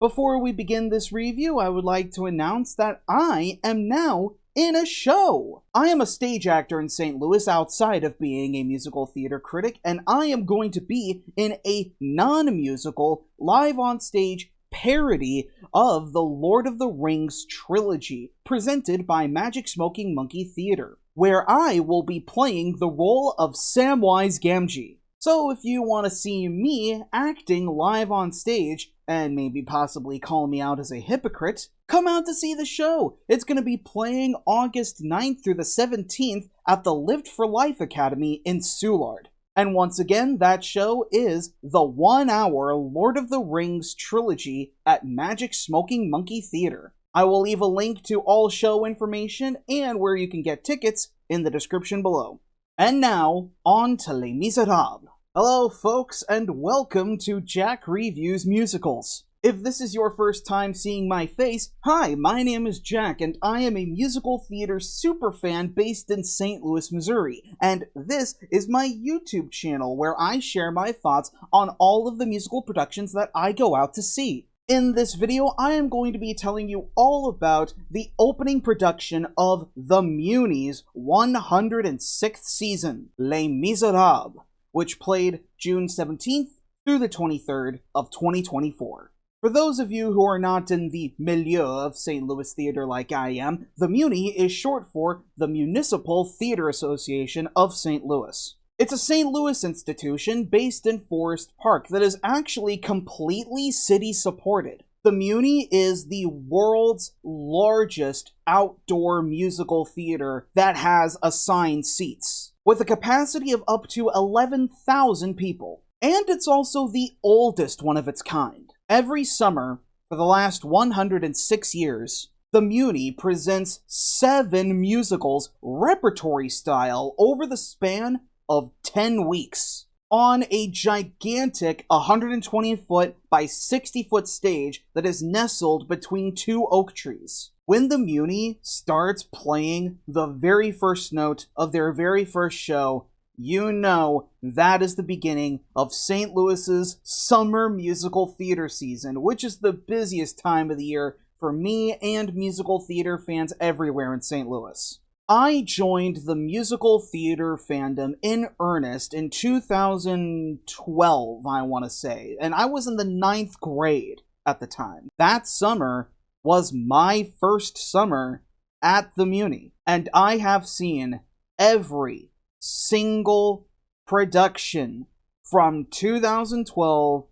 Before we begin this review, I would like to announce that I am now in a show! I am a stage actor in St. Louis outside of being a musical theater critic, and I am going to be in a non-musical, live-on-stage parody of the Lord of the Rings trilogy, presented by Magic Smoking Monkey Theater, where I will be playing the role of Samwise Gamgee. So if you want to see me acting live on stage, and maybe possibly call me out as a hypocrite, come out to see the show! It's going to be playing August 9th through the 17th at the Lived for Life Academy in Soulard. And once again, that show is the 1-hour Lord of the Rings trilogy at Magic Smoking Monkey Theater. I will leave a link to all show information and where you can get tickets in the description below. And now, on to Les Misérables. Hello folks, and welcome to Jack Reviews Musicals. If this is your first time seeing my face, hi, my name is Jack, and I am a musical theater superfan based in St. Louis, Missouri, and this is my YouTube channel where I share my thoughts on all of the musical productions that I go out to see. In this video, I am going to be telling you all about the opening production of the Muny's 106th season, Les Misérables, which played June 17th through the 23rd of 2024. For those of you who are not in the milieu of St. Louis theater like I am, the Muny is short for the Municipal Theater Association of St. Louis. It's a St. Louis institution based in Forest Park that is actually completely city-supported. The Muny is the world's largest outdoor musical theater that has assigned seats, with a capacity of up to 11,000 people. And it's also the oldest one of its kind. Every summer, for the last 106 years, the Muny presents 7 musicals repertory style over the span of 10 weeks on a gigantic 120-foot by 60-foot stage that is nestled between 2 oak trees. When the Muny starts playing the very first note of their very first show, you know that is the beginning of St. Louis's summer musical theater season, which is the busiest time of the year for me and musical theater fans everywhere in St. Louis. I joined the musical theater fandom in earnest in 2012, I want to say, and I was in the 9th grade at the time. That summer was my first summer at the Muny, and I have seen every single production from 2012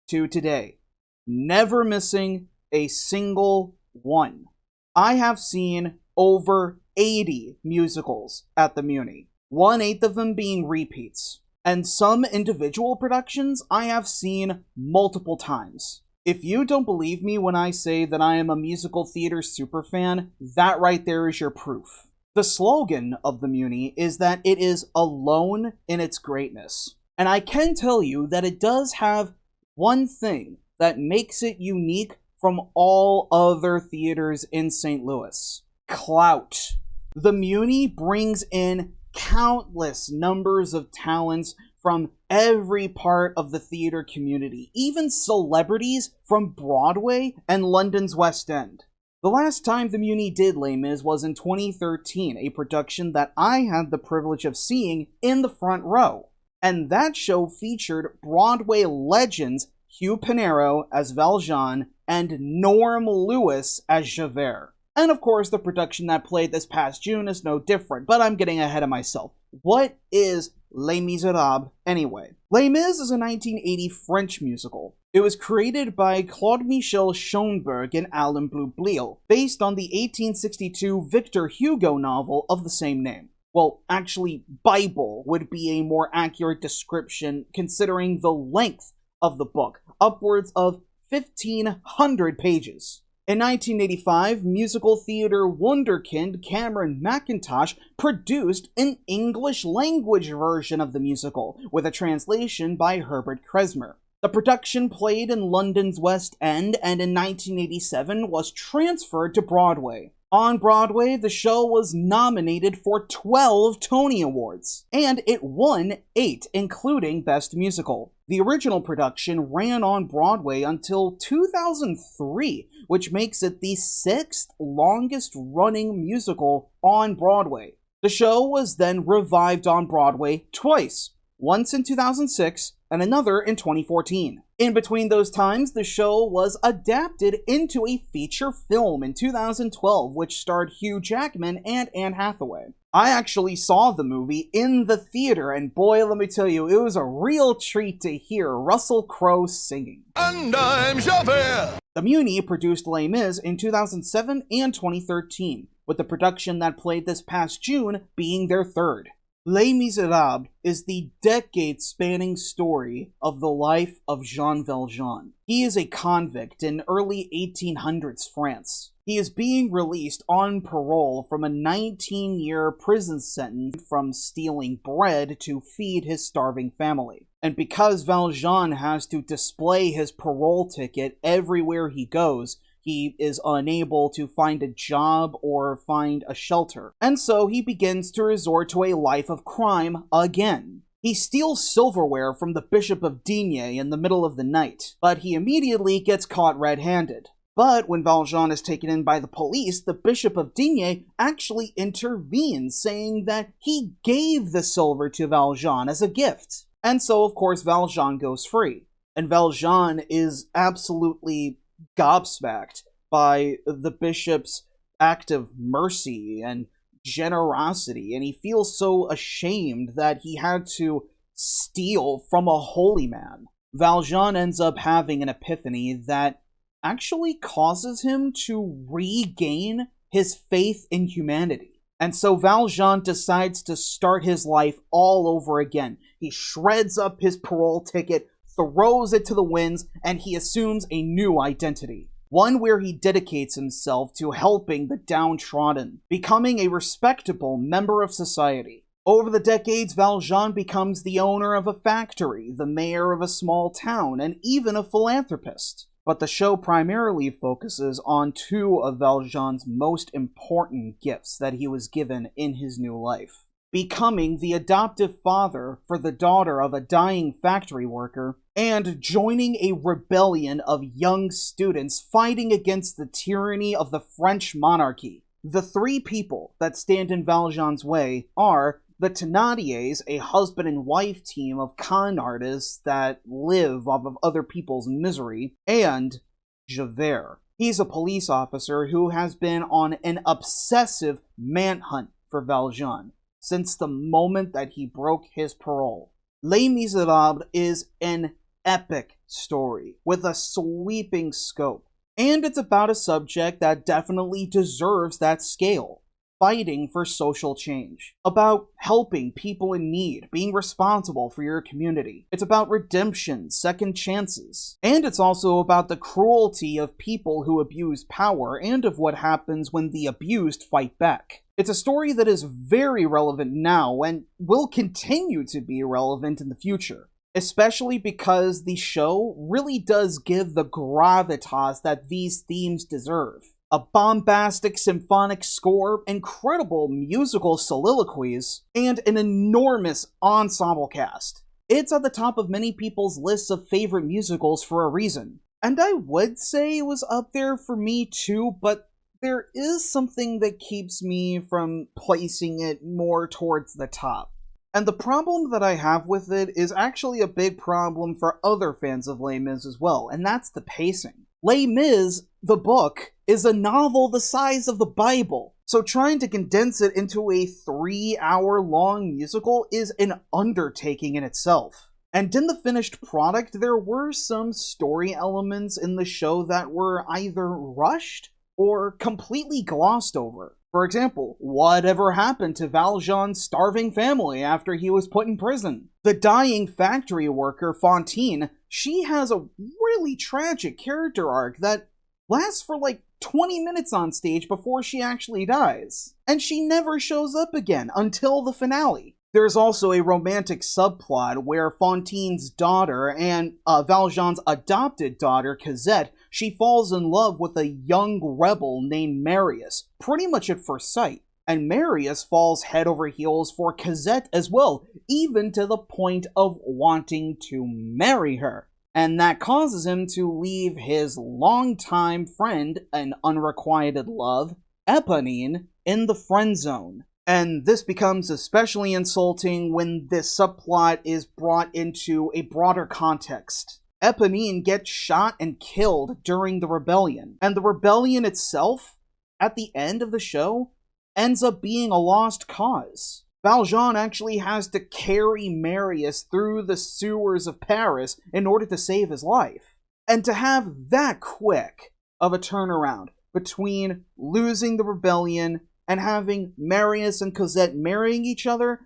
to today, never missing a single one. I have seen over 80 musicals at the Muny, 1/8 of them being repeats, and some individual productions I have seen multiple times. If you don't believe me when I say that I am a musical theater superfan, that right there is your proof. The slogan of the Muny is that it is alone in its greatness, and I can tell you that it does have one thing that makes it unique from all other theaters in St. Louis: clout. The Muny brings in countless numbers of talents from every part of the theater community, even celebrities from Broadway and London's West End. The last time the Muny did Les Mis was in 2013, a production that I had the privilege of seeing in the front row. And that show featured Broadway legends Hugh Pinero as Valjean and Norm Lewis as Javert. And of course, the production that played this past June is no different, but I'm getting ahead of myself. What is Les Misérables anyway? Les Mis is a 1980 French musical. It was created by Claude-Michel Schoenberg and Alain Boublil, based on the 1862 Victor Hugo novel of the same name. Well, actually, Bible would be a more accurate description considering the length of the book, upwards of 1,500 pages. In 1985, musical theater wunderkind Cameron Mackintosh produced an English-language version of the musical, with a translation by Herbert Kresmer. The production played in London's West End, and in 1987 was transferred to Broadway. On Broadway, the show was nominated for 12 Tony Awards, and it won 8, including Best Musical. The original production ran on Broadway until 2003, which makes it the 6th longest running musical on Broadway. The show was then revived on Broadway twice, once in 2006 and another in 2014. In between those times, the show was adapted into a feature film in 2012, which starred Hugh Jackman and Anne Hathaway. I actually saw the movie in the theater, and boy, let me tell you, it was a real treat to hear Russell Crowe singing. And I'm Javert! The Muny produced Les Mis in 2007 and 2013, with the production that played this past June being their third. Les Misérables is the decade-spanning story of the life of Jean Valjean. He is a convict in early 1800s France. He is being released on parole from a 19-year prison sentence from stealing bread to feed his starving family. And because Valjean has to display his parole ticket everywhere he goes, he is unable to find a job or find a shelter. And so he begins to resort to a life of crime again. He steals silverware from the Bishop of D in the middle of the night, but he immediately gets caught red-handed. But when Valjean is taken in by the police, the Bishop of D actually intervenes, saying that he gave the silver to Valjean as a gift. And so, of course, Valjean goes free. And Valjean is absolutely gobsmacked by the bishop's act of mercy and generosity, and he feels so ashamed that he had to steal from a holy man. Valjean ends up having an epiphany that actually causes him to regain his faith in humanity. And so Valjean decides to start his life all over again. He shreds up his parole ticket, throws it to the winds, and he assumes a new identity. One where he dedicates himself to helping the downtrodden, becoming a respectable member of society. Over the decades, Valjean becomes the owner of a factory, the mayor of a small town, and even a philanthropist. But the show primarily focuses on two of Valjean's most important gifts that he was given in his new life. Becoming the adoptive father for the daughter of a dying factory worker, and joining a rebellion of young students fighting against the tyranny of the French monarchy. The three people that stand in Valjean's way are the Thénardiers, a husband and wife team of con artists that live off of other people's misery, and Javert. He's a police officer who has been on an obsessive manhunt for Valjean since the moment that he broke his parole. Les Misérables is an epic story with a sweeping scope, and it's about a subject that definitely deserves that scale. Fighting for social change. About helping people in need, being responsible for your community. It's about redemption, second chances. And it's also about the cruelty of people who abuse power and of what happens when the abused fight back. It's a story that is very relevant now and will continue to be relevant in the future. Especially because the show really does give the gravitas that these themes deserve. A bombastic symphonic score, incredible musical soliloquies, and an enormous ensemble cast. It's at the top of many people's lists of favorite musicals for a reason. And I would say it was up there for me too, but there is something that keeps me from placing it more towards the top. And the problem that I have with it is actually a big problem for other fans of Les Mis as well, and that's the pacing. Les Mis, the book, is a novel the size of the Bible, so trying to condense it into a 3-hour-long musical is an undertaking in itself. And in the finished product, there were some story elements in the show that were either rushed or completely glossed over. For example, whatever happened to Valjean's starving family after he was put in prison? The dying factory worker, Fantine, she has a really tragic character arc that lasts for like 20 minutes on stage before she actually dies. And she never shows up again until the finale. There's also a romantic subplot where Fantine's daughter and Valjean's adopted daughter, Cosette, she falls in love with a young rebel named Marius, pretty much at first sight. And Marius falls head over heels for Cosette as well, even to the point of wanting to marry her. And that causes him to leave his longtime friend and unrequited love, Eponine, in the friend zone. And this becomes especially insulting when this subplot is brought into a broader context. Eponine gets shot and killed during the rebellion, and the rebellion itself, at the end of the show, ends up being a lost cause. Valjean actually has to carry Marius through the sewers of Paris in order to save his life. And to have that quick of a turnaround between losing the rebellion and having Marius and Cosette marrying each other,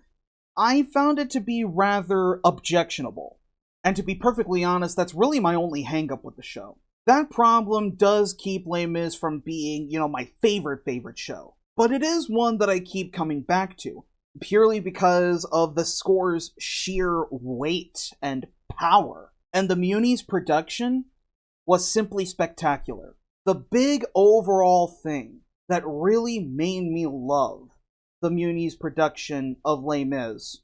I found it to be rather objectionable. And to be perfectly honest, that's really my only hang-up with the show. That problem does keep Les Mis from being, my favorite show. But it is one that I keep coming back to, purely because of the score's sheer weight and power. And the Muny's production was simply spectacular. The big overall thing that really made me love the Muny's production of Les Mis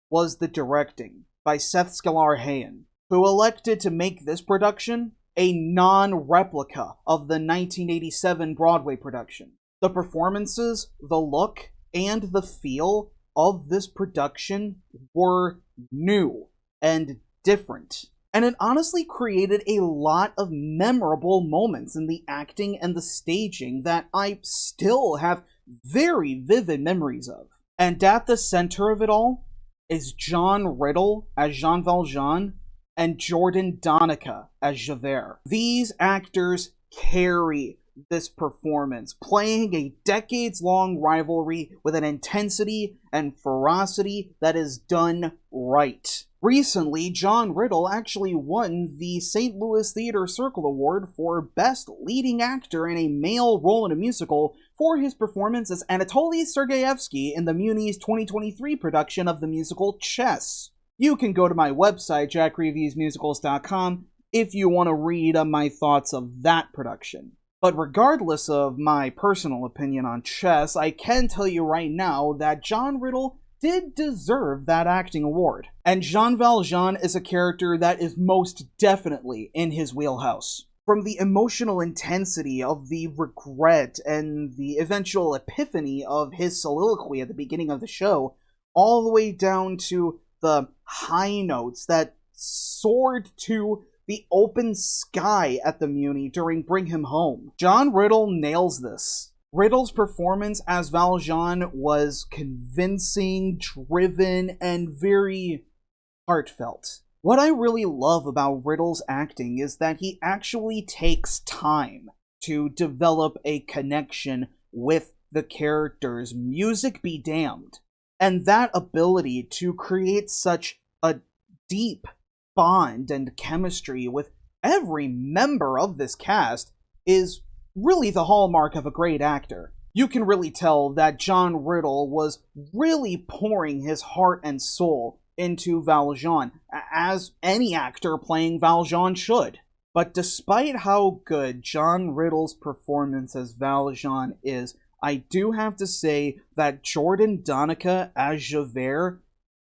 was the directing by Seth Sklar-Hayan, who elected to make this production a non-replica of the 1987 Broadway production. The performances, the look, and the feel of this production were new and different. And it honestly created a lot of memorable moments in the acting and the staging that I still have very vivid memories of. And at the center of it all is John Riddle as Jean Valjean and Jordan Donica as Javert. These actors carry this performance, playing a decades-long rivalry with an intensity and ferocity that is done right. Recently, John Riddle actually won the St. Louis Theater Circle Award for Best Leading Actor in a Male Role in a Musical for his performance as Anatoly Sergeyevsky in the Muny's 2023 production of the musical Chess. You can go to my website, jackreviewsmusicals.com, if you want to read my thoughts of that production. But regardless of my personal opinion on Chess, I can tell you right now that John Riddle did deserve that acting award. And Jean Valjean is a character that is most definitely in his wheelhouse. From the emotional intensity of the regret and the eventual epiphany of his soliloquy at the beginning of the show, all the way down to the high notes that soared to the open sky at the Muny during Bring Him Home. John Riddle nails this. Riddle's performance as Valjean was convincing, driven, and very heartfelt. What I really love about Riddle's acting is that he actually takes time to develop a connection with the characters, music be damned. And that ability to create such a deep bond and chemistry with every member of this cast is really the hallmark of a great actor. You can really tell that John Riddle was really pouring his heart and soul into Valjean, as any actor playing Valjean should. But despite how good John Riddle's performance as Valjean is, I do have to say that Jordan Donica as Javert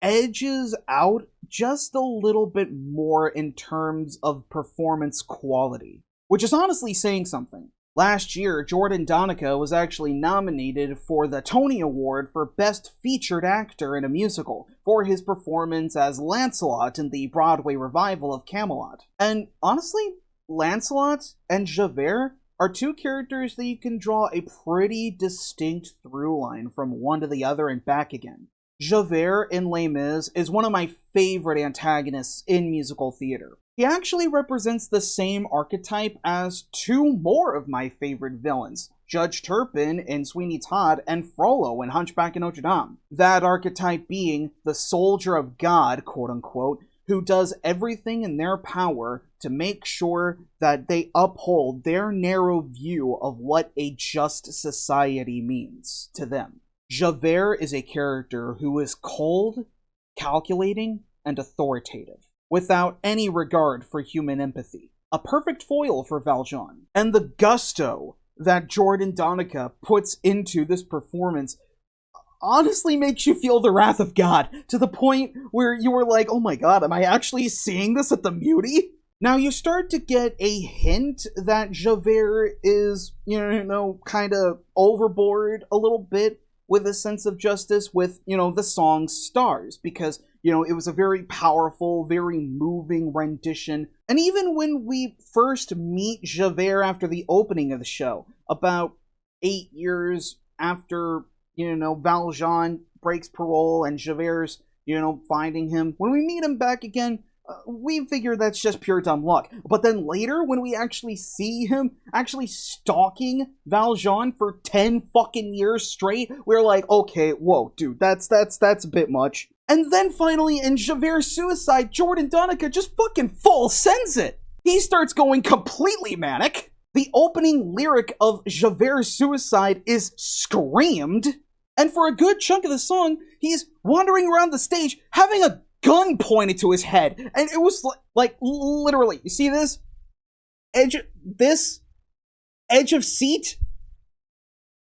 edges out just a little bit more in terms of performance quality, which is honestly saying something. Last year, Jordan Donica was actually nominated for the Tony Award for Best Featured Actor in a Musical for his performance as Lancelot in the Broadway revival of Camelot. And honestly, Lancelot and Javert are two characters that you can draw a pretty distinct through line from one to the other and back again. Javert in Les Mis is one of my favorite antagonists in musical theater. He actually represents the same archetype as two more of my favorite villains, Judge Turpin in Sweeney Todd and Frollo in Hunchback of Notre Dame. That archetype being the soldier of God, quote-unquote, who does everything in their power to make sure that they uphold their narrow view of what a just society means to them. Javert is a character who is cold, calculating, and authoritative, without any regard for human empathy. A perfect foil for Valjean. And the gusto that Jordan Donica puts into this performance honestly makes you feel the wrath of God, to the point where you were like, oh my god, am I actually seeing this at the Muny? Now you start to get a hint that Javert is, kind of overboard a little bit with a sense of justice with, the song Stars, because, it was a very powerful, very moving rendition. And even when we first meet Javert after the opening of the show, about 8 years after, Valjean breaks parole and Javert's, finding him, when we meet him back again, we figure that's just pure dumb luck. But then later, when we actually see him actually stalking Valjean for 10 fucking years straight, we're like, okay, whoa, dude, that's a bit much. And then finally, in Javert's suicide, Jordan Donica just fucking full sends it. He starts going completely manic. The opening lyric of Javert's suicide is screamed. And for a good chunk of the song, he's wandering around the stage having a gun pointed to his head. And it was like literally, you see this? Edge of seat?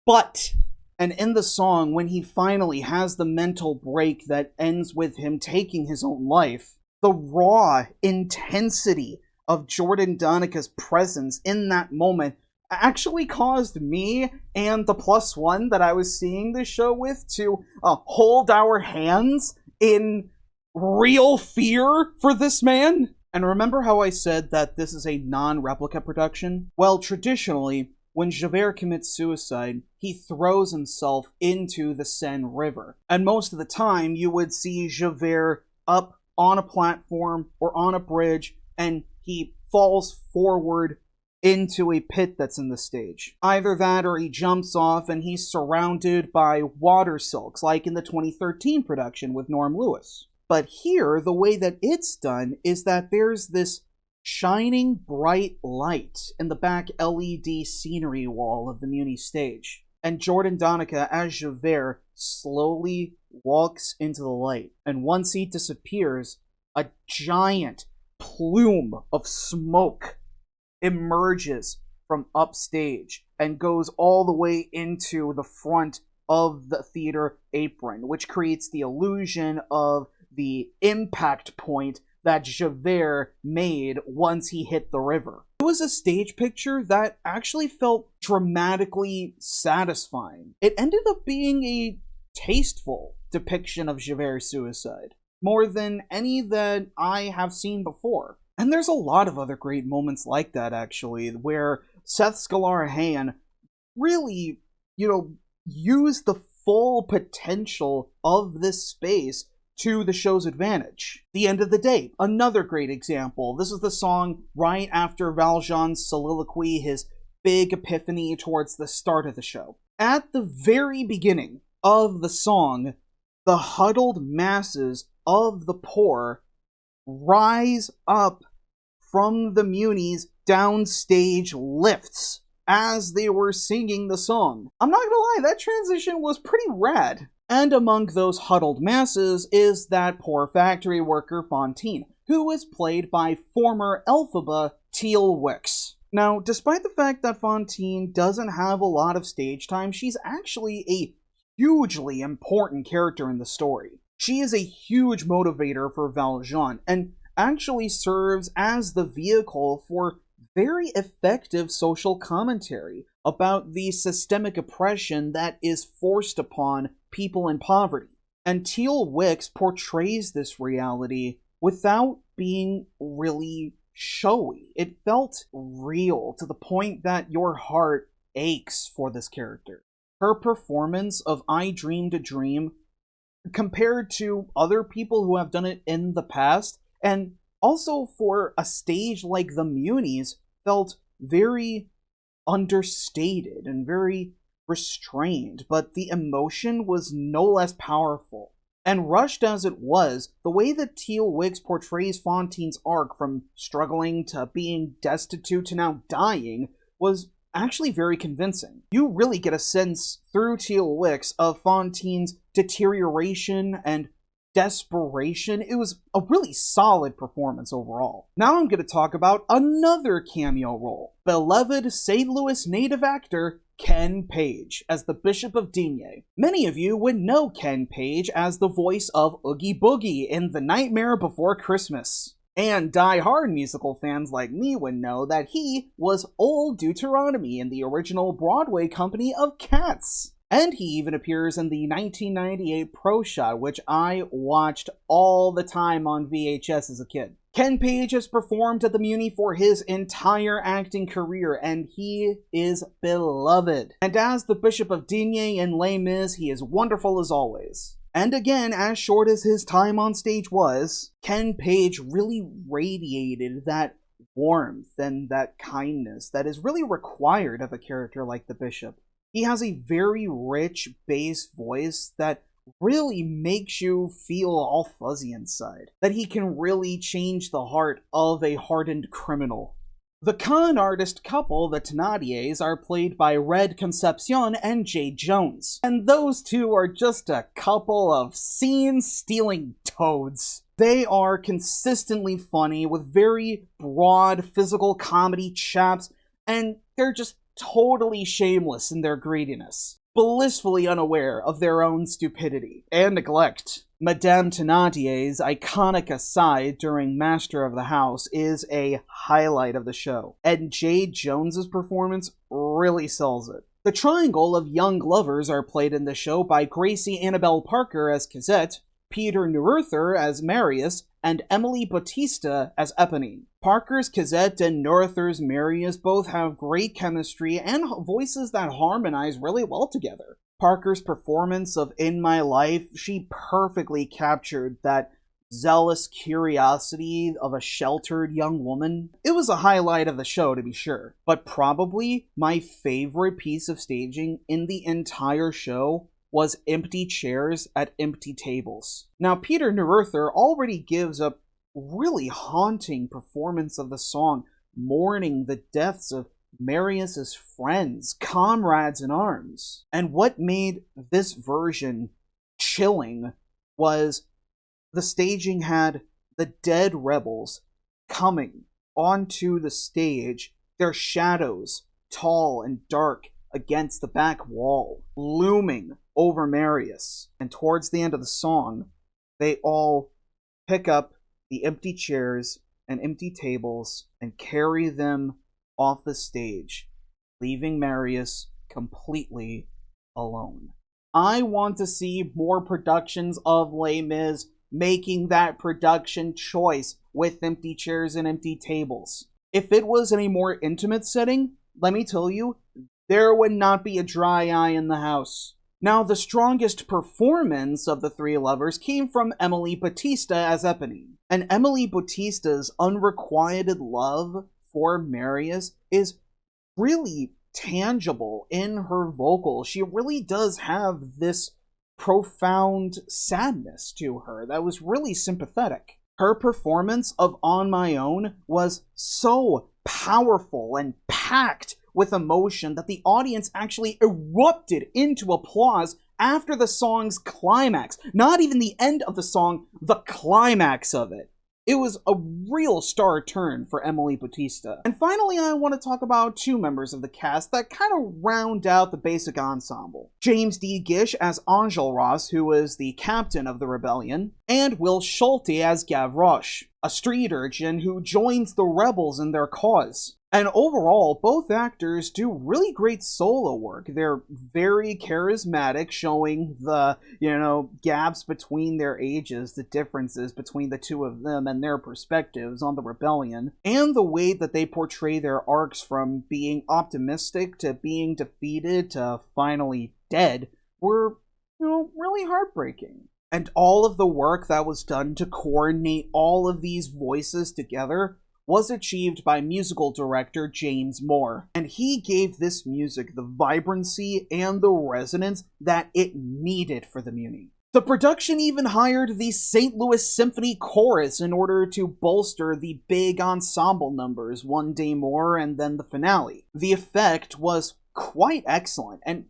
Butt. And in the song, when he finally has the mental break that ends with him taking his own life, the raw intensity of Jordan Donica's presence in that moment actually caused me and the +1 that I was seeing this show with to hold our hands in real fear for this man. And remember how I said that this is a non-replica production? Well, traditionally, when Javert commits suicide, he throws himself into the Seine River. And most of the time, you would see Javert up on a platform or on a bridge, and he falls forward into a pit that's in the stage. Either that or he jumps off and he's surrounded by water silks, like in the 2013 production with Norm Lewis. But here, the way that it's done is that there's this shining bright light in the back LED scenery wall of the Muny stage. And Jordan Donica, as Javert, slowly walks into the light. And once he disappears, a giant plume of smoke emerges from upstage and goes all the way into the front of the theater apron, which creates the illusion of the impact point that Javert made once he hit the river. It was a stage picture that actually felt dramatically satisfying. It ended up being a tasteful depiction of Javert's suicide, more than any that I have seen before. And there's a lot of other great moments like that, actually, where Seth Scalar-Hayan really, used the full potential of this space to the show's advantage. The End of the Day, another great example. This is the song right after Valjean's soliloquy, his big epiphany towards the start of the show. At the very beginning of the song, the huddled masses of the poor rise up from the Muny's downstage lifts as they were singing the song. I'm not gonna lie, that transition was pretty rad. And among those huddled masses is that poor factory worker Fantine, who is played by former Elphaba Teal Wicks. Now, despite the fact that Fantine doesn't have a lot of stage time, she's actually a hugely important character in the story. She is a huge motivator for Valjean, and actually serves as the vehicle for very effective social commentary about the systemic oppression that is forced upon people in poverty. And Teal Wicks portrays this reality without being really showy. It felt real to the point that your heart aches for this character. Her performance of I Dreamed a Dream, compared to other people who have done it in the past, and also for a stage like the Muny's, felt very understated and very restrained, but the emotion was no less powerful. And rushed as it was, the way that Teal Wicks portrays Fantine's arc from struggling to being destitute to now dying was actually very convincing. You really get a sense through Teal Wicks of Fantine's deterioration and desperation. It was a really solid performance overall. Now I'm going to talk about another cameo role. Beloved St. Louis native actor Ken Page as the Bishop of D. Many of you would know Ken Page as the voice of Oogie Boogie in The Nightmare Before Christmas. And die-hard musical fans like me would know that he was Old Deuteronomy in the original Broadway company of Cats. And he even appears in the 1998 Pro Shot, which I watched all the time on VHS as a kid. Ken Page has performed at the Muny for his entire acting career, and he is beloved. And as the Bishop of D in Les Mis, he is wonderful as always. And again, as short as his time on stage was, Ken Page really radiated that warmth and that kindness that is really required of a character like the Bishop. He has a very rich bass voice that really makes you feel all fuzzy inside. That he can really change the heart of a hardened criminal. The con artist couple, the Thénardiers, are played by Red Concepcion and Jade Jones. And those two are just a couple of scene-stealing toads. They are consistently funny with very broad physical comedy chops, and they're just totally shameless in their greediness, blissfully unaware of their own stupidity and neglect. Madame Thénardier's iconic aside during Master of the House is a highlight of the show, and Jade Jones's performance really sells it. The triangle of young lovers are played in the show by Gracie Annabelle Parker as Cosette, Peter Neuruther as Marius, and Emily Bautista as Eponine. Parker's Cosette and Neuruther's Marius both have great chemistry and voices that harmonize really well together. Parker's performance of In My Life, she perfectly captured that zealous curiosity of a sheltered young woman. It was a highlight of the show, to be sure, but probably my favorite piece of staging in the entire show was empty chairs at empty tables. Now, Peter Neuruther already gives a really haunting performance of the song, mourning the deaths of Marius's friends, comrades in arms. And what made this version chilling was the staging had the dead rebels coming onto the stage, their shadows, tall and dark, against the back wall, looming over Marius. And towards the end of the song, they all pick up the empty chairs and empty tables and carry them off the stage, leaving Marius completely alone. I want to see more productions of Les Mis making that production choice with empty chairs and empty tables. If it was in a more intimate setting, let me tell you, there would not be a dry eye in the house. Now, the strongest performance of the three lovers came from Emily Bautista as Eponine. And Emily Bautista's unrequited love for Marius is really tangible in her vocal. She really does have this profound sadness to her that was really sympathetic. Her performance of On My Own was so powerful and packed with emotion that the audience actually erupted into applause after the song's climax. Not even the end of the song, the climax of it. It was a real star turn for Emily Bautista. And finally, I want to talk about two members of the cast that kind of round out the basic ensemble. James D. Gish as Enjolras, who is the captain of the rebellion, and Will Schulte as Gavroche, a street urchin who joins the rebels in their cause. And overall, both actors do really great solo work. They're very charismatic, showing the, gaps between their ages, the differences between the two of them and their perspectives on the rebellion, and the way that they portray their arcs from being optimistic to being defeated to finally dead were, really heartbreaking. And all of the work that was done to coordinate all of these voices together was achieved by musical director James Moore, and he gave this music the vibrancy and the resonance that it needed for the Muny. The production even hired the St. Louis Symphony Chorus in order to bolster the big ensemble numbers, One Day More and then the finale. The effect was quite excellent and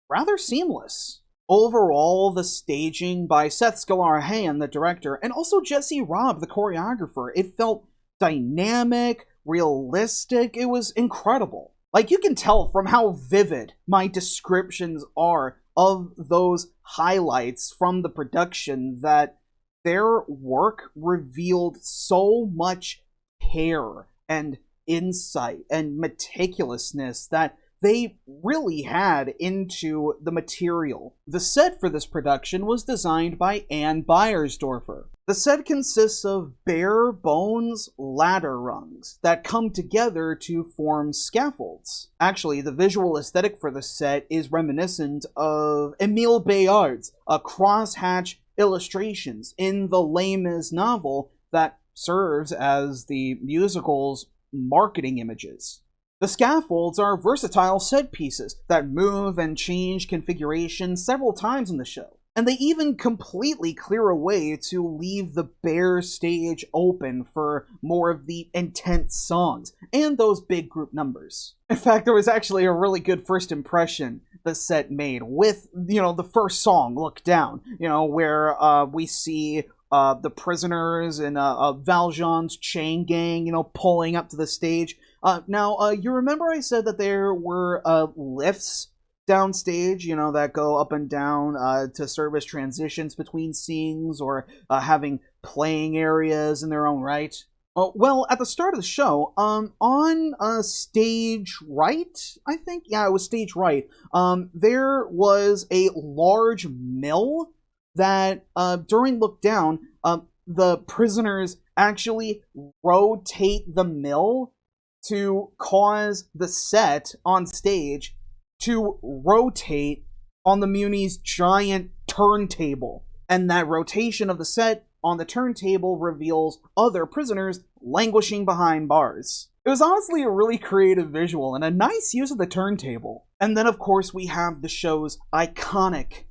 rather seamless. Overall, the staging by Seth Scolarahan, the director, and also Jesse Robb, the choreographer, it felt dynamic, realistic. It was incredible. Like, you can tell from how vivid my descriptions are of those highlights from the production that their work revealed so much care and insight and meticulousness that they really had into the material. The set for this production was designed by Ann Beiersdorfer. The set consists of bare bones ladder rungs that come together to form scaffolds. Actually, the visual aesthetic for the set is reminiscent of Émile Bayard's crosshatch illustrations in the Les Mis novel that serves as the musical's marketing images. The scaffolds are versatile set pieces that move and change configuration several times in the show, and they even completely clear a way to leave the bare stage open for more of the intense songs and those big group numbers. In fact, there was actually a really good first impression the set made with, the first song, Look Down, where we see the prisoners and Valjean's chain gang, pulling up to the stage. Now, you remember I said that there were lifts downstage, that go up and down to serve as transitions between scenes or having playing areas in their own right? Well, at the start of the show, on stage right, I think? Yeah, it was stage right. There was a large mill that, during Look Down, the prisoners actually rotate the mill to cause the set on stage to rotate on the Muny's giant turntable. And that rotation of the set on the turntable reveals other prisoners languishing behind bars. It was honestly a really creative visual and a nice use of the turntable. And then, of course, we have the show's iconic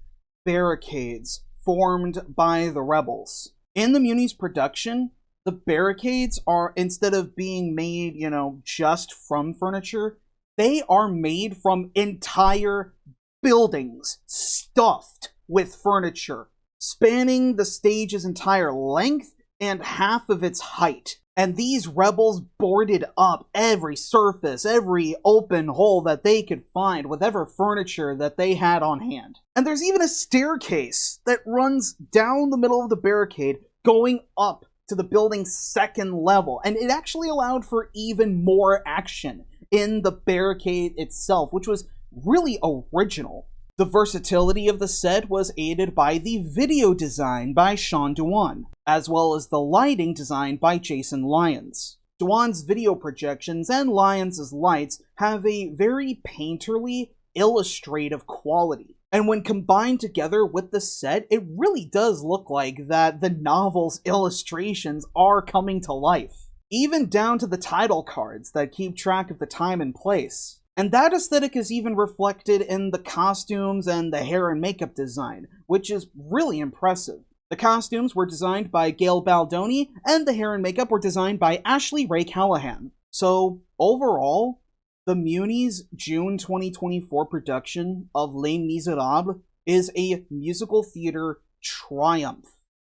barricades formed by the rebels. In the Muny's production, the barricades are, instead of being made, just from furniture, they are made from entire buildings stuffed with furniture, spanning the stage's entire length and half of its height. And these rebels boarded up every surface, every open hole that they could find, whatever furniture that they had on hand. And there's even a staircase that runs down the middle of the barricade, going up to the building's second level. And it actually allowed for even more action in the barricade itself, which was really original. The versatility of the set was aided by the video design by Sean Dewan, as well as the lighting designed by Jason Lyons. Dewan's video projections and Lyons' lights have a very painterly, illustrative quality. And when combined together with the set, it really does look like that the novel's illustrations are coming to life. Even down to the title cards that keep track of the time and place. And that aesthetic is even reflected in the costumes and the hair and makeup design, which is really impressive. The costumes were designed by Gail Baldoni, and the hair and makeup were designed by Ashley Ray Callahan. So, overall, the Muny's June 2024 production of Les Misérables is a musical theater triumph.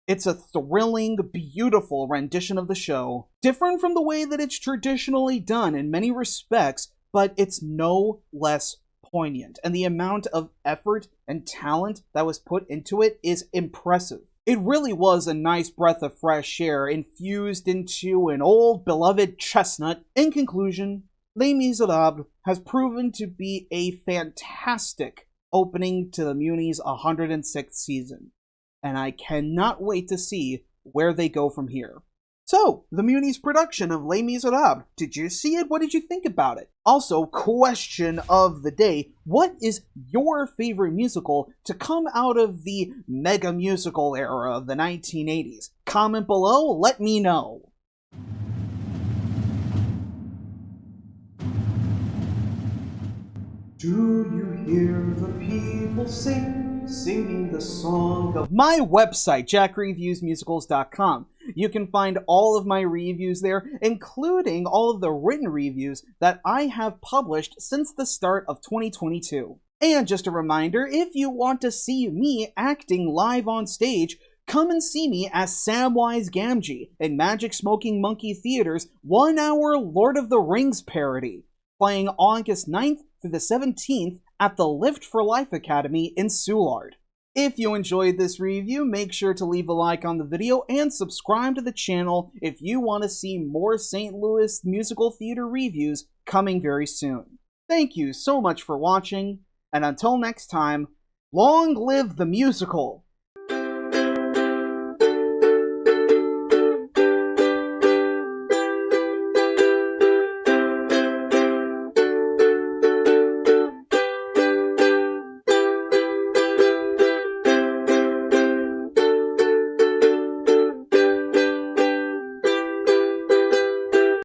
It's a thrilling, beautiful rendition of the show, different from the way that it's traditionally done in many respects, but it's no less poignant, and the amount of effort and talent that was put into it is impressive. It really was a nice breath of fresh air infused into an old beloved chestnut. In conclusion, Les Misérables has proven to be a fantastic opening to the Muny's 106th season, and I cannot wait to see where they go from here. So, the Muny's production of Les Misérables, did you see it? What did you think about it? Also, question of the day, what is your favorite musical to come out of the mega musical era of the 1980s? Comment below, let me know. Do you hear the people singing the song of my website, jackreviewsmusicals.com. You can find all of my reviews there, including all of the written reviews that I have published since the start of 2022. And just a reminder, if you want to see me acting live on stage, come and see me as Samwise Gamgee in Magic Smoking Monkey Theater's 1-hour Lord of the Rings parody, playing August 9th through the 17th at the Lift for Life Academy in Soulard. If you enjoyed this review, make sure to leave a like on the video and subscribe to the channel if you want to see more St. Louis musical theater reviews coming very soon. Thank you so much for watching, and until next time, long live the musical!